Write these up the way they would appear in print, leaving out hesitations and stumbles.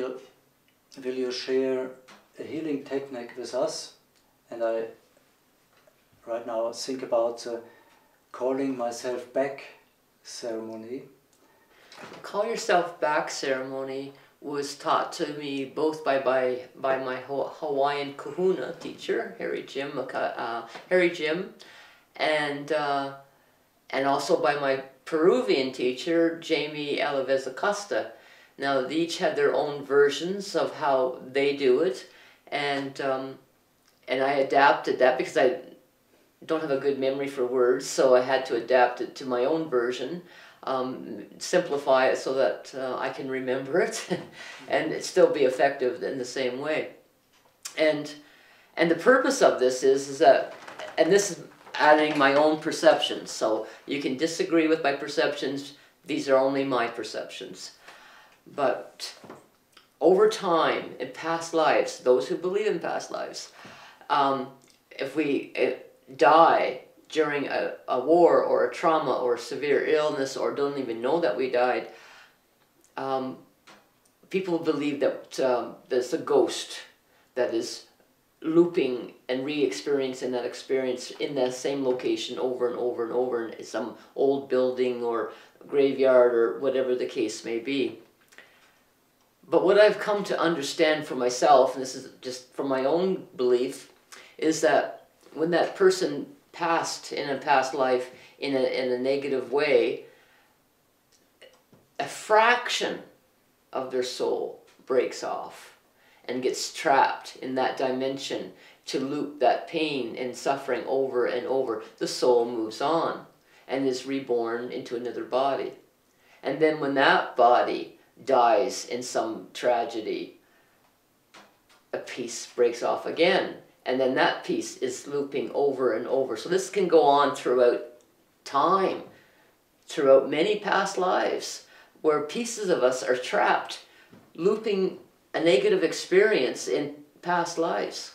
will you share a healing technique with us? And I right now think about the calling myself back ceremony. Call yourself back ceremony was taught to me both by my Hawaiian kahuna teacher, Harry Jim, and also by my Peruvian teacher, Jamie Alavez Acosta. Now, they each had their own versions of how they do it, and I adapted that because I don't have a good memory for words, so I had to adapt it to my own version, simplify it so that I can remember it, and it still be effective in the same way. And the purpose of this is that, and this is adding my own perceptions, so you can disagree with my perceptions, these are only my perceptions. But over time, in past lives, those who believe in past lives, if we die during a war or a trauma or severe illness or don't even know that we died, people believe that there's a ghost that is looping and re-experiencing that experience in that same location over and over and over in some old building or graveyard or whatever the case may be. But what I've come to understand for myself, and this is just from my own belief, is that when that person passed in a past life in a negative way, a fraction of their soul breaks off and gets trapped in that dimension to loop that pain and suffering over and over. The soul moves on and is reborn into another body. And then when that body dies in some tragedy, a piece breaks off again. And then that piece is looping over and over. So this can go on throughout time, throughout many past lives, where pieces of us are trapped, looping a negative experience in past lives.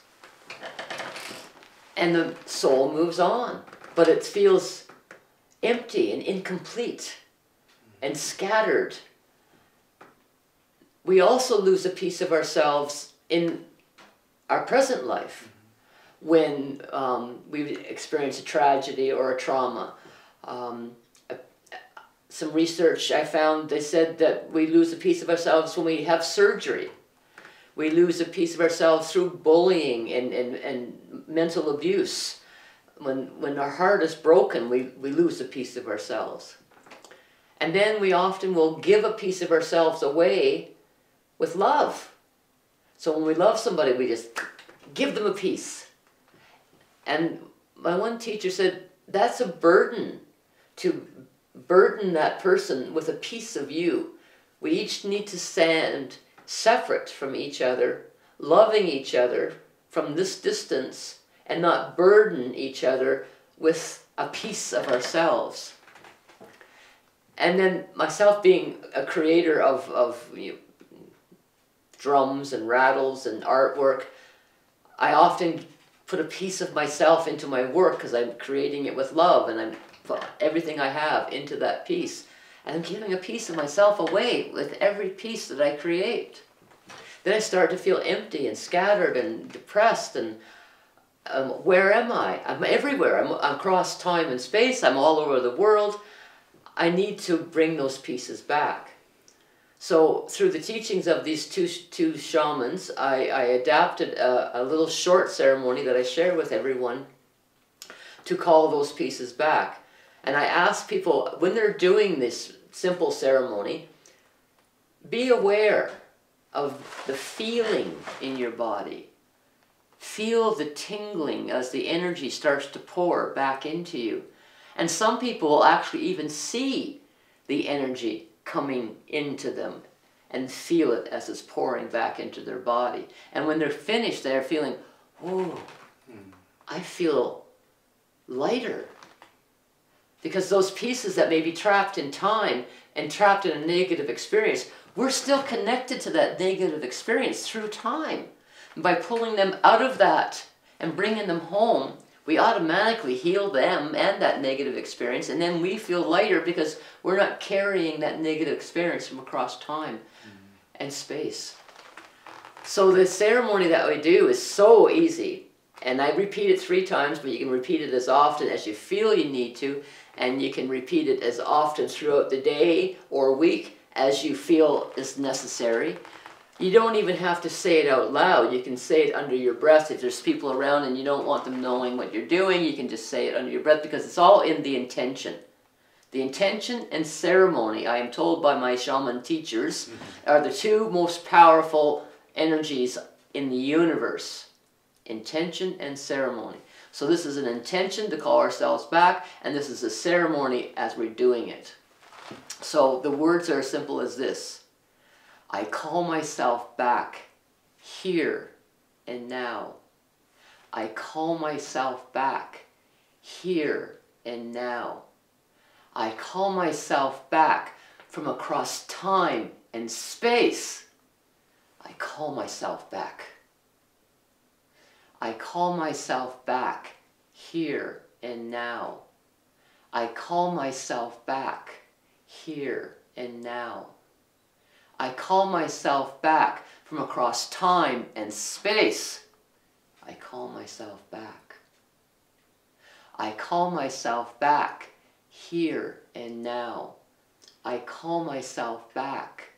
And the soul moves on, but it feels empty and incomplete and scattered. We also lose a piece of ourselves in our present life when we experience a tragedy or a trauma. Some research I found, they said that we lose a piece of ourselves when we have surgery. We lose a piece of ourselves through bullying and mental abuse. When our heart is broken, we lose a piece of ourselves. And then we often will give a piece of ourselves away with love. So when we love somebody, we just give them a piece. And my one teacher said, that's a burden, to burden that person with a piece of you. We each need to stand separate from each other, loving each other from this distance, and not burden each other with a piece of ourselves. And then myself being a creator of drums and rattles and artwork, I often put a piece of myself into my work because I'm creating it with love, and I'm put everything I have into that piece. And I'm giving a piece of myself away with every piece that I create. Then I start to feel empty and scattered and depressed, and where am I? I'm everywhere. I'm across time and space. I'm all over the world. I need to bring those pieces back. So through the teachings of these two shamans, I adapted a little short ceremony that I share with everyone to call those pieces back. And I ask people, when they're doing this simple ceremony, be aware of the feeling in your body. Feel the tingling as the energy starts to pour back into you. And some people will actually even see the energy coming into them and feel it as it's pouring back into their body. And when they're finished, they're feeling, oh, I feel lighter. Because those pieces that may be trapped in time and trapped in a negative experience, we're still connected to that negative experience through time. And by pulling them out of that and bringing them home, we automatically heal them and that negative experience, and then we feel lighter because we're not carrying that negative experience from across time and space. So the ceremony that we do is so easy. And I repeat it 3 times, but you can repeat it as often as you feel you need to. And you can repeat it as often throughout the day or week as you feel is necessary. You don't even have to say it out loud. You can say it under your breath. If there's people around and you don't want them knowing what you're doing, you can just say it under your breath, because it's all in the intention. The intention and ceremony, I am told by my shaman teachers, are the 2 most powerful energies in the universe. Intention and ceremony. So this is an intention to call ourselves back, and this is a ceremony as we're doing it. So the words are as simple as this. I call myself back here and now. I call myself back here and now. I call myself back from across time and space. I call myself back. I call myself back here and now. I call myself back here and now. I call myself back from across time and space. I call myself back. I call myself back here and now. I call myself back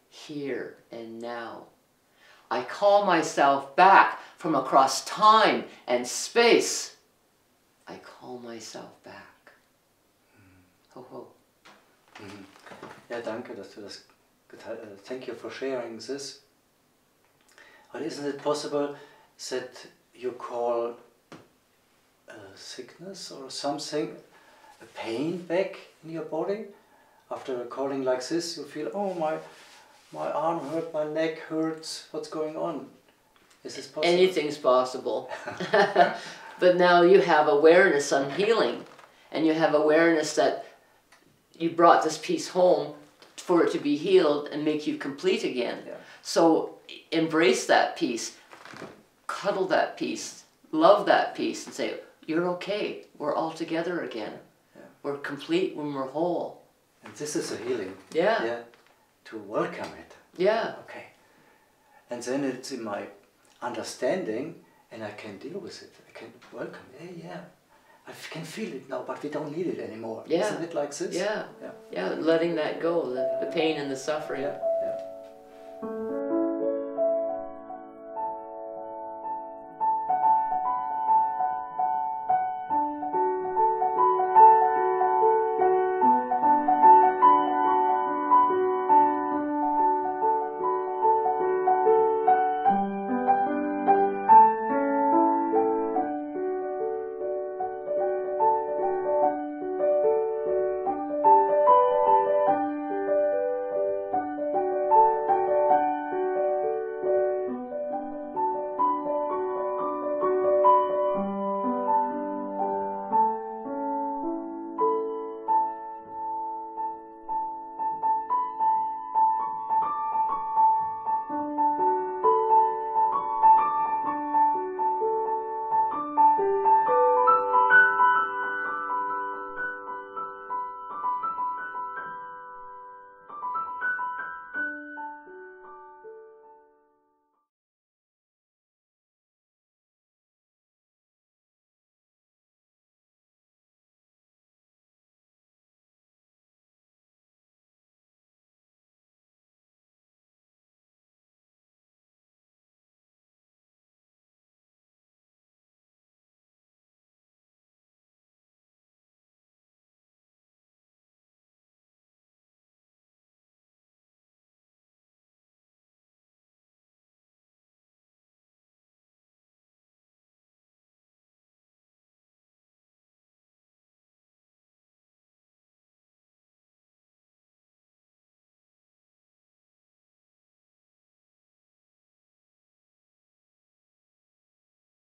here and now. I call myself back from across time and space. I call myself back. Ho ho. Ja, danke, dass du das geteilt hast. Thank you for sharing this. But isn't it possible that you call sickness or something, a pain back in your body? After a calling like this, you feel, oh, my arm hurt, my neck hurts, what's going on? Is this possible? Anything's possible. But now you have awareness on healing, and you have awareness that you brought this piece home for it to be healed and make you complete again. Yeah. So embrace that piece, cuddle that piece, love that piece, and say, you're okay, we're all together again. Yeah. We're complete when we're whole. And this is a healing. Yeah. Yeah. To welcome it. Yeah. Okay. And then it's in my understanding, and I can deal with it. I can welcome it. Yeah. I can feel it now, but we don't need it anymore. Yeah. Isn't it like this? Yeah. Yeah. Yeah, letting that go, the pain and the suffering. Yeah.